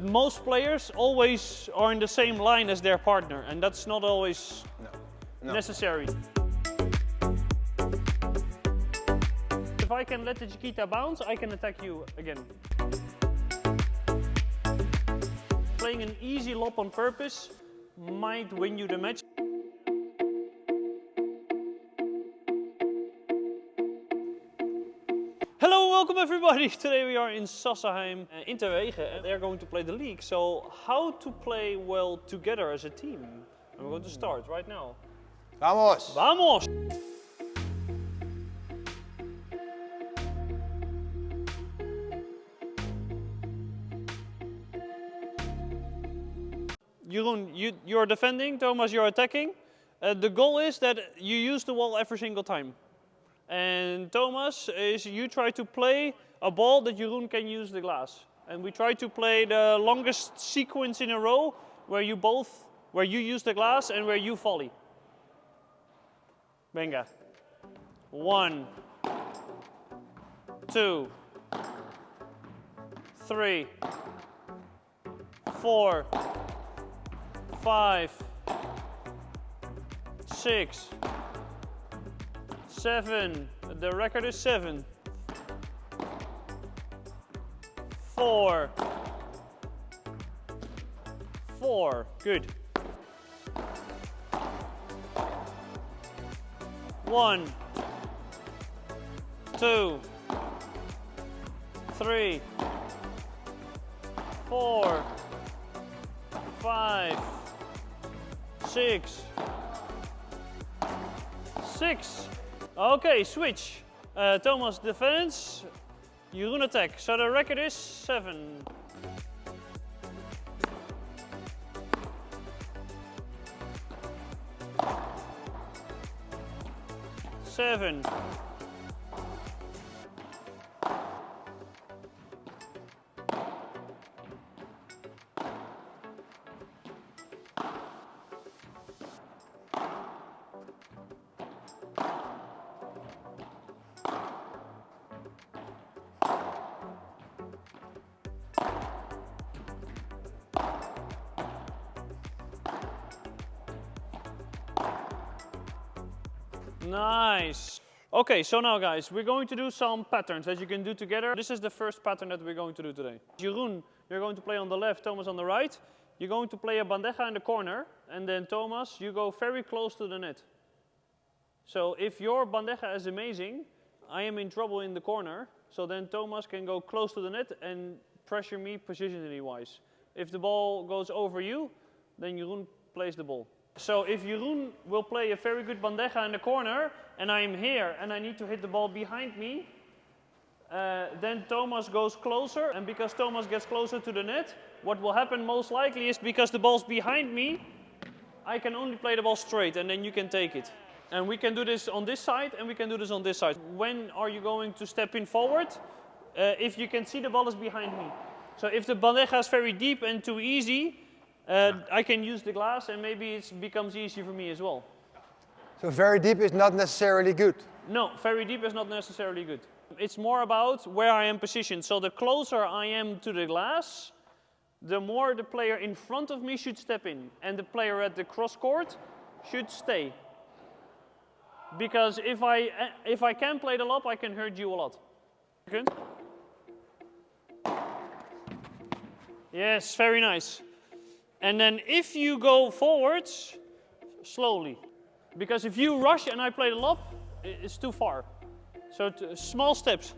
Most players always are in the same line as their partner, and that's not always necessary. If I can let the Chiquita bounce, I can attack you again. Playing an easy lob on purpose might win you the match. Hello, welcome everybody. Today we are in Sassenheim in Terwegen and they're going to play the league. So how to play well together as a team. And we're going to start right now. Vamos! Vamos! Jeroen, you're defending, Thomas, you're attacking. The goal is that you use the wall every single time. And Thomas, you try to play a ball that Jeroen can use the glass. And we try to play the longest sequence in a row where you use the glass and where you volley. Venga. 1, 2, 3, 4, 5, 6, 7. The record is 7. 4. 4. Good. 1, 2, 3, 4, 5, 6. 6. Okay, switch. Thomas defense, Jeroen attack. So the record is 7. 7. Nice. Okay, so now guys, we're going to do some patterns that you can do together. This is the first pattern that we're going to do today. Jeroen, you're going to play on the left, Thomas on the right. You're going to play a bandeja in the corner, and then Thomas, you go very close to the net. So if your bandeja is amazing, I am in trouble in the corner, so then Thomas can go close to the net and pressure me positionally wise. If the ball goes over you, then Jeroen plays the ball. So if Jeroen will play a very good bandeja in the corner, and I am here, and I need to hit the ball behind me, then Thomas goes closer, and because Thomas gets closer to the net, what will happen most likely is because the ball's behind me, I can only play the ball straight, and then you can take it. And we can do this on this side, and we can do this on this side. When are you going to step in forward? If you can see the ball is behind me. So if the bandeja is very deep and too easy, I can use the glass and maybe it becomes easy for me as well. So very deep is not necessarily good? No, very deep is not necessarily good. It's more about where I am positioned. So the closer I am to the glass, the more the player in front of me should step in. And the player at the cross court should stay. Because if I can play the lob, I can hurt you a lot. Good? Yes, very nice. And then if you go forwards, slowly. Because if you rush and I play the lob, it's too far. So small steps.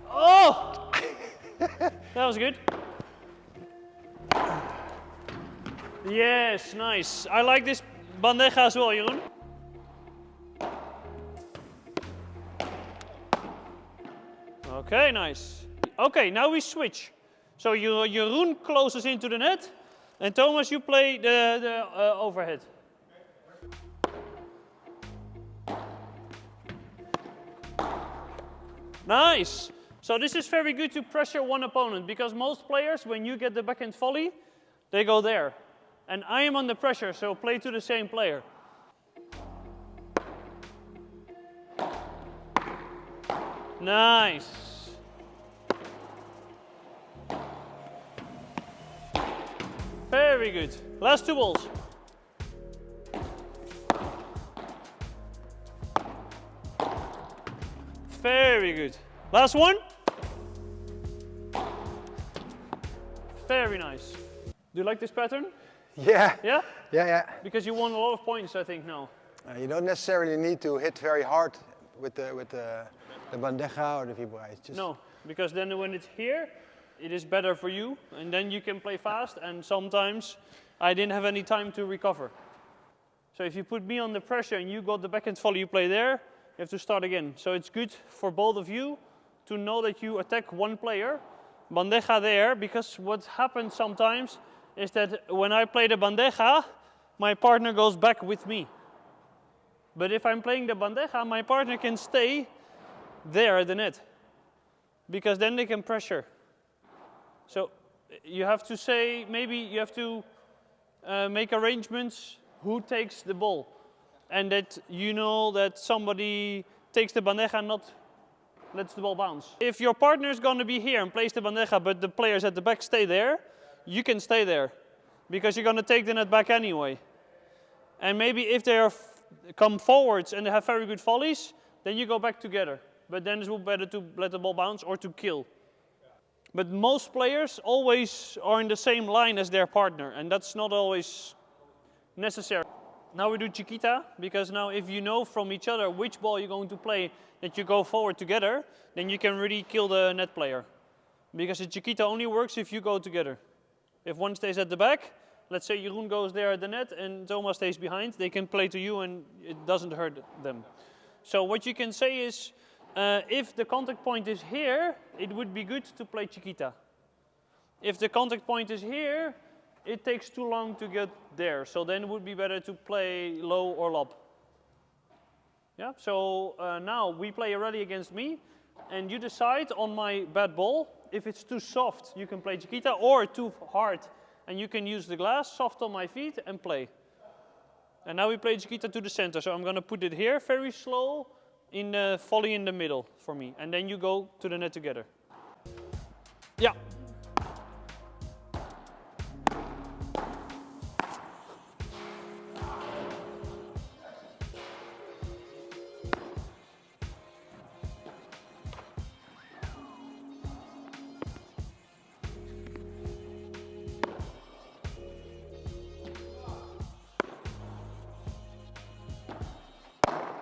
Oh! That was good. Yes, nice. I like this bandeja as well, Jeroen. Okay, nice. Okay, now we switch. So Jeroen closes into the net, and Thomas, you play the overhead. Nice. So this is very good to pressure one opponent, because most players, when you get the backhand volley, they go there. And I am under pressure, so play to the same player. Nice. Very good. Last two balls. Very good. Last one. Very nice. Do you like this pattern? Yeah. Yeah? Yeah. Because you won a lot of points, I think, now. You don't necessarily need to hit very hard with the bandeja or the vibora. It's just No, because then when it's here, it is better for you, and then you can play fast, and sometimes I didn't have any time to recover. So if you put me under pressure and you got the backhand volley you play there, you have to start again. So it's good for both of you to know that you attack one player, bandeja there, because what happens sometimes is that when I play the bandeja, my partner goes back with me. But if I'm playing the bandeja, my partner can stay there at the net, because then they can pressure. So you have to say, maybe you have to make arrangements who takes the ball, and that you know that somebody takes the bandeja and not lets the ball bounce. If your partner is going to be here and plays the bandeja, but the players at the back stay there, you can stay there, because you're going to take the net back anyway. And maybe if they are come forwards and they have very good volleys, then you go back together. But then it's better to let the ball bounce or to kill. But most players always are in the same line as their partner, and that's not always necessary. Now we do Chiquita, because now if you know from each other which ball you're going to play, that you go forward together, then you can really kill the net player. Because the Chiquita only works if you go together. If one stays at the back, let's say Jeroen goes there at the net and Thomas stays behind, they can play to you and it doesn't hurt them. So what you can say is, if the contact point is here, it would be good to play Chiquita. If the contact point is here, it takes too long to get there. So then it would be better to play low or lob. Yeah, so now we play a rally against me, and you decide on my bad ball. If it's too soft, you can play Chiquita, or too hard, and you can use the glass, soft on my feet, and play. And now we play Chiquita to the center. So I'm going to put it here, very slow, in the volley in the middle for me. And then you go to the net together. Yeah.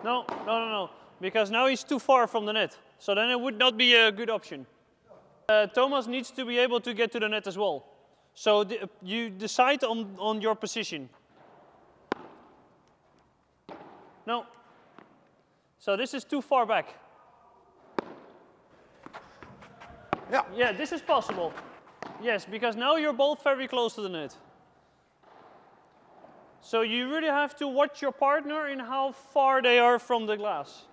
No. Because now he's too far from the net. So then it would not be a good option. Thomas needs to be able to get to the net as well. So you decide on your position. No. So this is too far back. Yeah, this is possible. Yes, because now you're both very close to the net. So you really have to watch your partner in how far they are from the glass.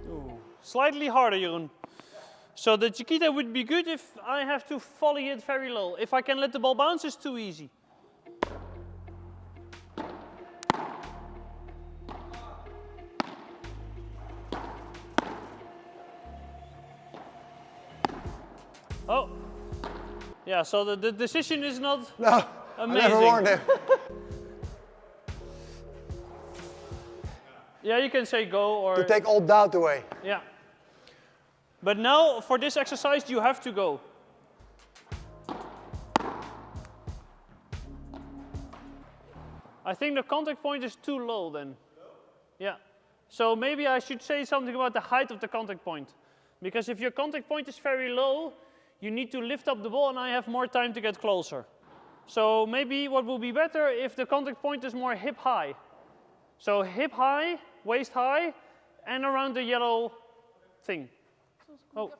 Ooh. Slightly harder, Jeroen. So the Chiquita would be good if I have to volley it very low. If I can let the ball bounce, it's too easy. Oh, yeah, so the decision is not amazing. I never warned him. Yeah, you can say go or... To take all doubt away. Yeah. But now, for this exercise, you have to go. I think the contact point is too low then. Yeah. So maybe I should say something about the height of the contact point. Because if your contact point is very low, you need to lift up the ball and I have more time to get closer. So maybe what will be better if the contact point is more hip high. So hip high, waist high, and around the yellow thing. Oh.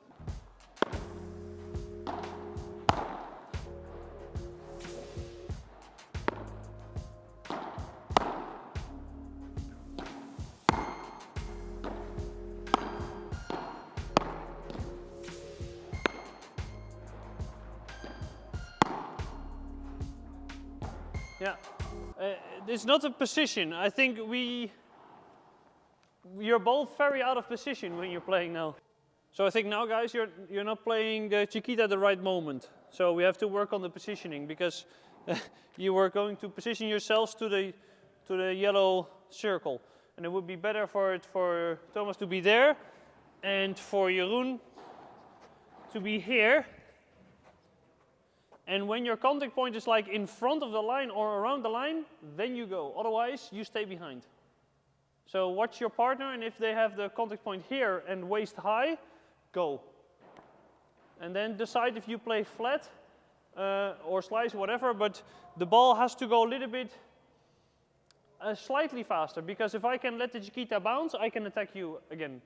Yeah. It's not a position. I think you're both very out of position when you're playing now. So I think now, guys, you're not playing the Chiquita at the right moment. So we have to work on the positioning because you were going to position yourselves to the yellow circle. And it would be better for Thomas to be there and for Jeroen to be here. And when your contact point is like in front of the line or around the line, then you go. Otherwise, you stay behind. So watch your partner, and if they have the contact point here and waist high, go. And then decide if you play flat or slice, whatever, but the ball has to go a little bit slightly faster, because if I can let the Chiquita bounce, I can attack you again.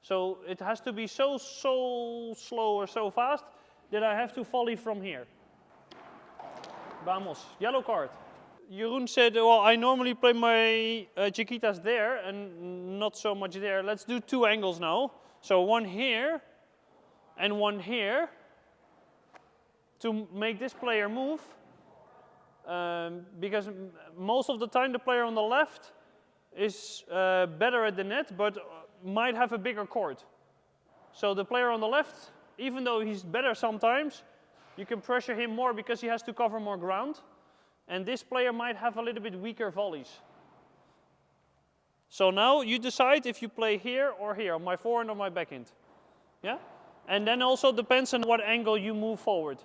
So it has to be so slow or so fast that I have to volley from here. Vamos, yellow card. Jeroen said, well, I normally play my Chiquitas there and not so much there. Let's do two angles now. So one here and one here to make this player move. Because most of the time the player on the left is better at the net, but might have a bigger court. So the player on the left, even though he's better sometimes, you can pressure him more because he has to cover more ground. And this player might have a little bit weaker volleys. So now you decide if you play here or here, on my forehand or my backhand. Yeah? And then also depends on what angle you move forward.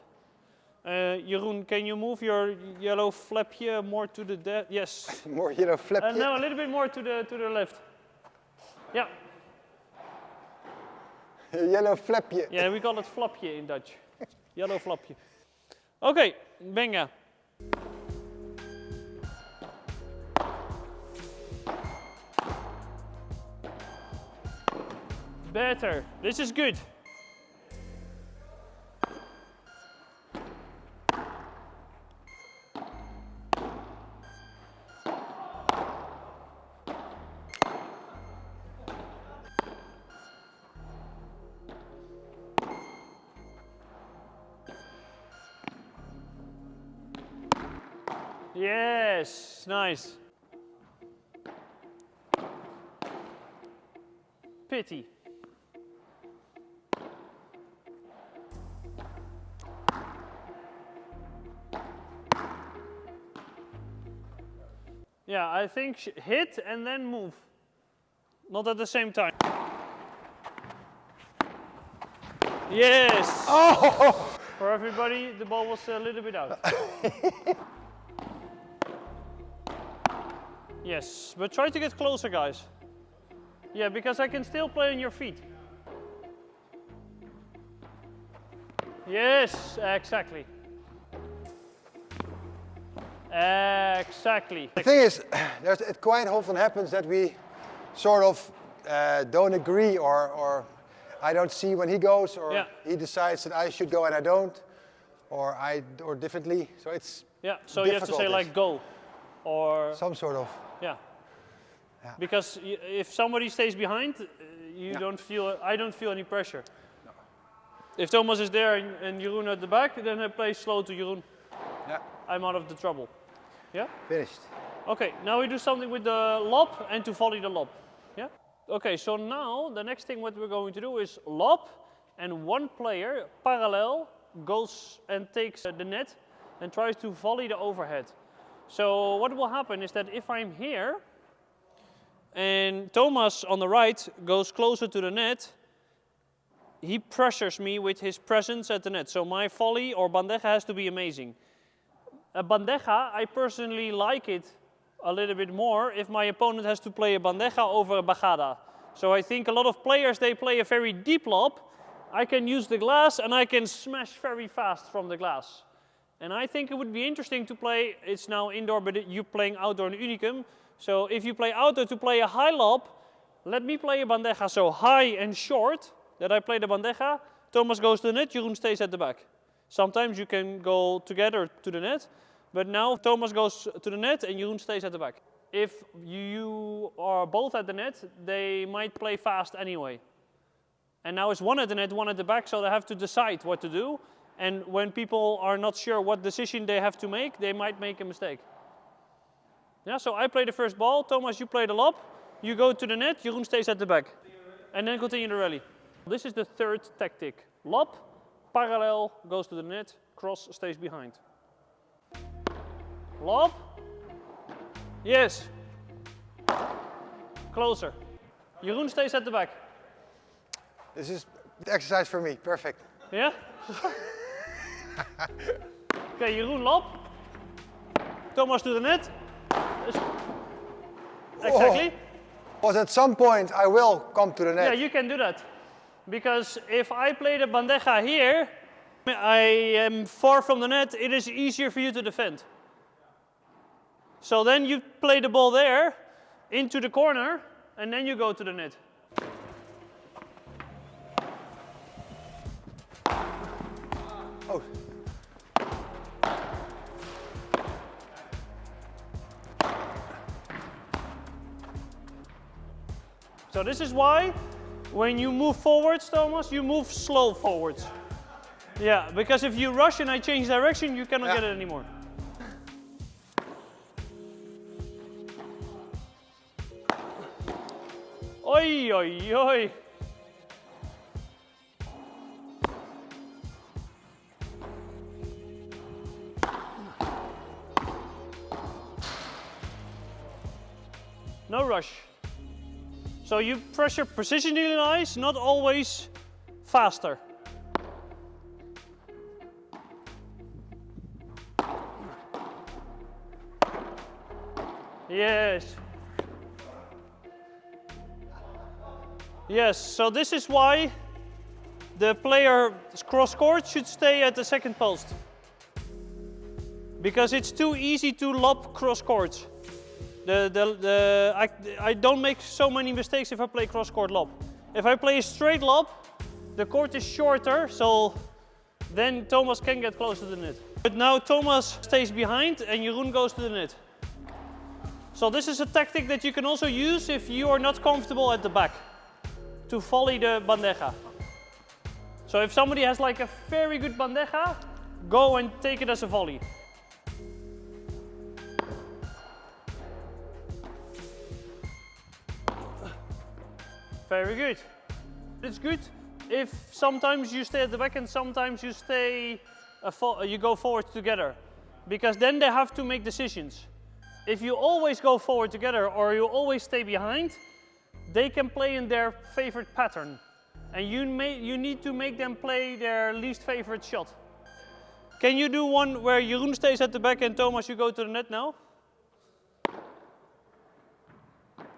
Jeroen, can you move your yellow flap here more to the yes. More yellow flap here? No, a little bit more to the left. Yeah. Yellow flapje. Yeah, we call it flapje in Dutch. Yellow flapje. Okay, venga. Better. This is good. Yes, nice. Pity. Yeah, I think hit and then move. Not at the same time. Yes! Oh! For everybody, the ball was a little bit out. Yes, but try to get closer, guys. Yeah, because I can still play on your feet. Yes, exactly. Exactly. The thing is, it quite often happens that we sort of don't agree, or I don't see when he goes, or he decides that I should go and I don't, or differently. So it's So you have to say like go, or some sort of. Yeah. Because if somebody stays behind, I don't feel any pressure. No. If Thomas is there and Jeroen at the back, then I play slow to Jeroen. Yeah. I'm out of the trouble. Yeah? Finished. Okay, now we do something with the lob and to volley the lob. Yeah? Okay, so now the next thing what we're going to do is lob, and one player parallel goes and takes the net and tries to volley the overhead. So what will happen is that if I'm here and Thomas on the right goes closer to the net, he pressures me with his presence at the net. So my volley or bandeja has to be amazing. A bandeja, I personally like it a little bit more if my opponent has to play a bandeja over a bajada. So I think a lot of players, they play a very deep lob. I can use the glass and I can smash very fast from the glass. And I think it would be interesting to play, it's now indoor, but you're playing outdoor in Unicum. So if you play outdoor to play a high lob, let me play a bandeja so high and short that I play the bandeja. Thomas goes to the net, Jeroen stays at the back. Sometimes you can go together to the net, but now Thomas goes to the net and Jeroen stays at the back. If you are both at the net, they might play fast anyway. And now it's one at the net, one at the back, so they have to decide what to do. And when people are not sure what decision they have to make, they might make a mistake. Yeah, so I play the first ball, Thomas, you play the lob, you go to the net, Jeroen stays at the back. And then continue the rally. This is the third tactic. Lob, parallel, goes to the net, cross, stays behind. Lob. Yes. Closer. Jeroen stays at the back. This is the exercise for me, perfect. Yeah? Okay, Jeroen lob. Thomas to the net. Exactly. Because at some point I will come to the net. Yeah, you can do that. Because if I play the bandeja here, I am far from the net, it is easier for you to defend. So then you play the ball there, into the corner, and then you go to the net. Oh. So this is why, when you move forwards, Thomas, you move slow forwards. Yeah, because if you rush and I change direction, you cannot get it anymore. Oi, oi, oi. No rush. So you pressure precision really nice, not always faster. Yes. Yes, so this is why the player cross court should stay at the second post. Because it's too easy to lob cross courts. I don't make so many mistakes if I play cross court lob. If I play a straight lob, the court is shorter, so then Thomas can get close to the net. But now Thomas stays behind and Jeroen goes to the net. So this is a tactic that you can also use if you are not comfortable at the back, to volley the bandeja. So if somebody has like a very good bandeja, go and take it as a volley. Very good. It's good if sometimes you stay at the back and sometimes you you go forward together, because then they have to make decisions. If you always go forward together or you always stay behind, they can play in their favorite pattern, and you need to make them play their least favorite shot. Can you do one where Jeroen stays at the back and Thomas, you go to the net now?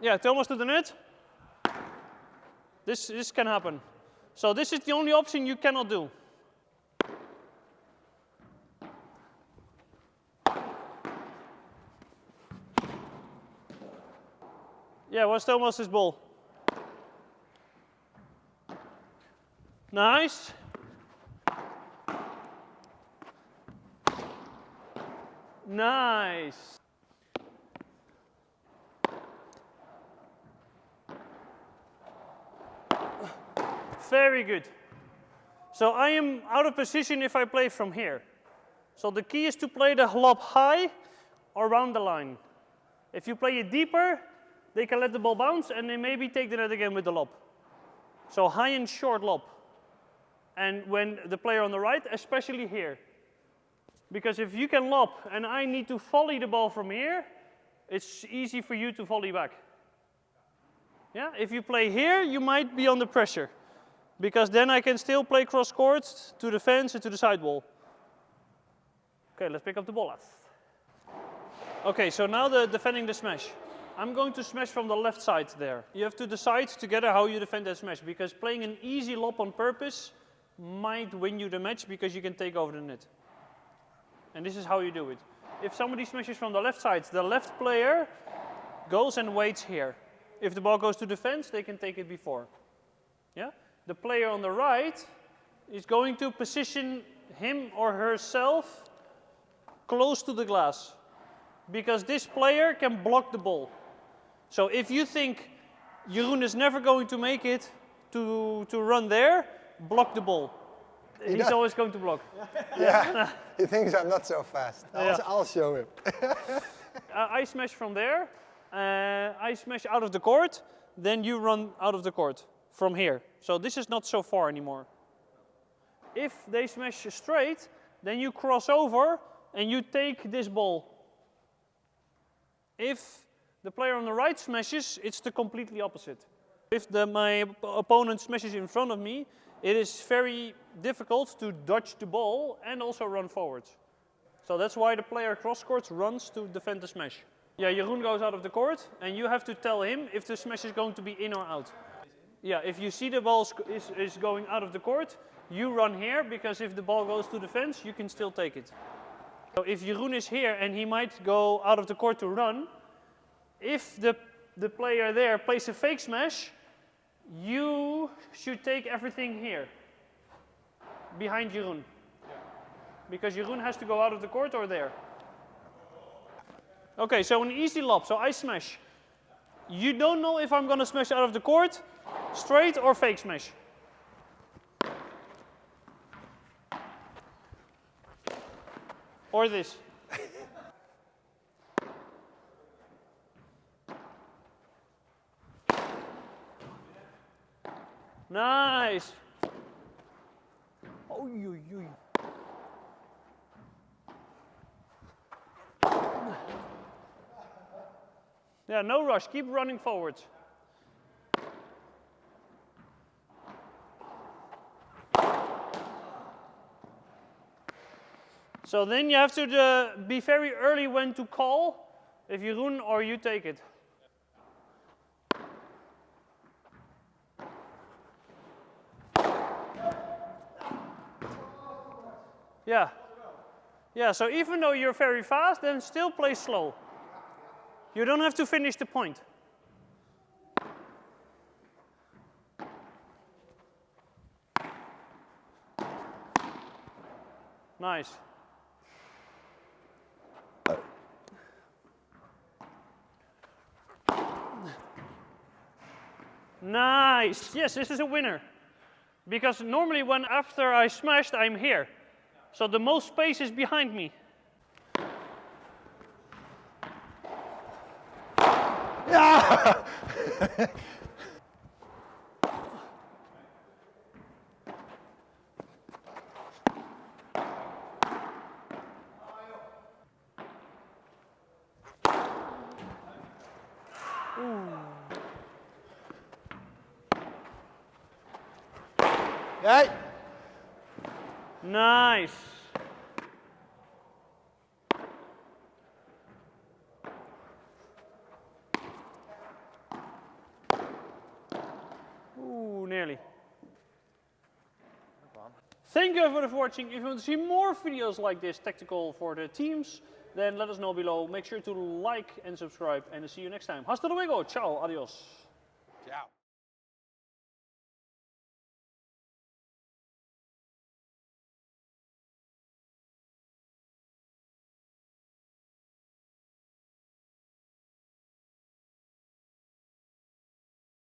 Yeah, Thomas to the net. This can happen. So this is the only option you cannot do. Yeah, what's Thomas's ball? Nice. Nice. Very good. So I am out of position if I play from here. So the key is to play the lob high around the line. If you play it deeper, they can let the ball bounce and they maybe take the net again with the lob. So high and short lob. And when the player on the right, especially here. Because if you can lob and I need to volley the ball from here, it's easy for you to volley back. Yeah? If you play here, you might be under pressure. Because then I can still play cross courts to the fence and to the sidewall. Okay, let's pick up the ball. Okay, so now defending the smash. I'm going to smash from the left side there. You have to decide together how you defend that smash, because playing an easy lob on purpose might win you the match because you can take over the net. And this is how you do it. If somebody smashes from the left side, the left player goes and waits here. If the ball goes to the fence, they can take it before. Yeah? The player on the right is going to position him or herself close to the glass, because this player can block the ball. So if you think Jeroen is never going to make it to run there, block the ball. He's always going to block. Yeah, he thinks I'm not so fast. Yeah. I'll show him. I smash from there, I smash out of the court, then you run out of the court from here. So this is not so far anymore. If they smash straight, then you cross over and you take this ball. If the player on the right smashes, it's the completely opposite. If my opponent smashes in front of me, it is very difficult to dodge the ball and also run forwards. So that's why the player cross court runs to defend the smash. Yeah, Jeroen goes out of the court and you have to tell him if the smash is going to be in or out. Yeah, if you see the ball is going out of the court, you run here, because if the ball goes to the fence, you can still take it. So if Jeroen is here and he might go out of the court to run, if the player there plays a fake smash, you should take everything here, behind Jeroen. Because Jeroen has to go out of the court or there. Okay, so an easy lob, so I smash. You don't know if I'm going to smash out of the court, straight or fake smash. Or this. Nice. Oh, yeah, no rush. Keep running forwards. So then you have to be very early when to call, if you run or you take it. Yeah. Yeah, so even though you're very fast, then still play slow. You don't have to finish the point. Nice. Nice. Yes, this is a winner. Because normally when after I smashed, I'm here. So the most space is behind me. Yeah! Hey. Nice. Ooh, nearly. Thank you for watching. If you want to see more videos like this, tactical for the teams, then let us know below. Make sure to like and subscribe, and see you next time. Hasta luego. Ciao. Adios. Ciao.